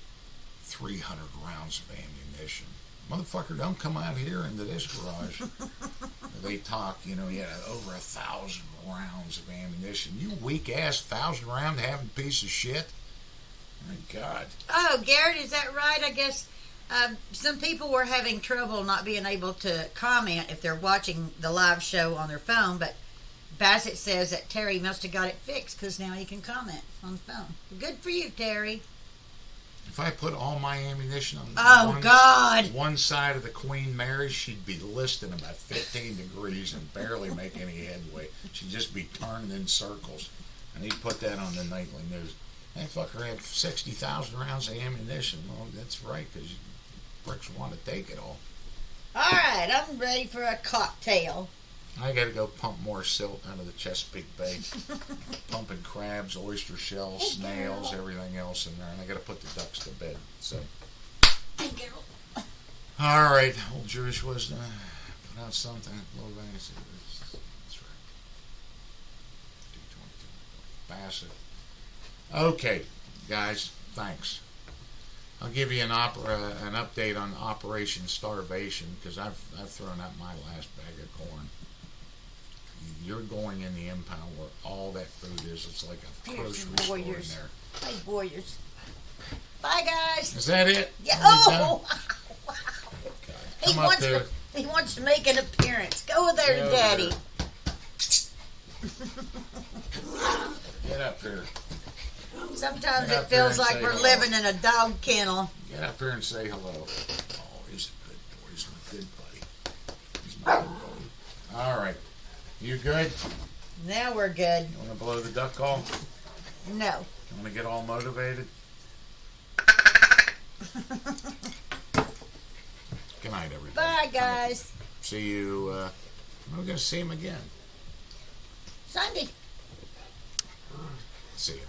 [SPEAKER 2] 300 rounds of ammunition. Motherfucker, don't come out here into this garage. They talk, he had over 1,000 rounds of ammunition. You weak ass 1,000 round having piece of shit. My God.
[SPEAKER 1] Oh, Garrett, is that right? I guess some people were having trouble not being able to comment if they're watching the live show on their phone, but Bassett says that Terry must have got it fixed because now he can comment on the phone. Good for you, Terry.
[SPEAKER 2] If I put all my ammunition on one side of the Queen Mary, she'd be listing about 15 degrees and barely make any headway. She'd just be turning in circles. And he put that on the nightly news. That fucker had 60,000 rounds of ammunition. Well, that's right, because bricks want to take it all.
[SPEAKER 1] All right, I'm ready for a cocktail.
[SPEAKER 2] I got to go pump more silt out of the Chesapeake Bay. Pumping crabs, oyster shells, snails, everything else in there. And I got to put the ducks to bed. So.
[SPEAKER 1] Hey, girl.
[SPEAKER 2] All right, old Jewish wisdom. Put out something. Low Vegas. That's right. D22. Bassett. Okay, guys. Thanks. I'll give you an update on Operation Starvation because I've thrown out my last bag of corn. You're going in the impound where all that food is. It's like a grocery store in there.
[SPEAKER 1] Hey, warriors. Bye, guys.
[SPEAKER 2] Is that it?
[SPEAKER 1] Yeah. Oh, wow.
[SPEAKER 2] Okay.
[SPEAKER 1] He wants to make an appearance. Go there to Daddy.
[SPEAKER 2] Get up here.
[SPEAKER 1] Sometimes it feels like we're living in a dog kennel.
[SPEAKER 2] Get up here and say hello. Oh, he's a good boy. He's my good buddy. He's my good boy. All right. You good?
[SPEAKER 1] Now we're good.
[SPEAKER 2] You want to blow the duck off?
[SPEAKER 1] No.
[SPEAKER 2] You want to get all motivated? Good night, everybody.
[SPEAKER 1] Bye, guys.
[SPEAKER 2] See you. We're going to see him again.
[SPEAKER 1] Sunday.
[SPEAKER 2] See you.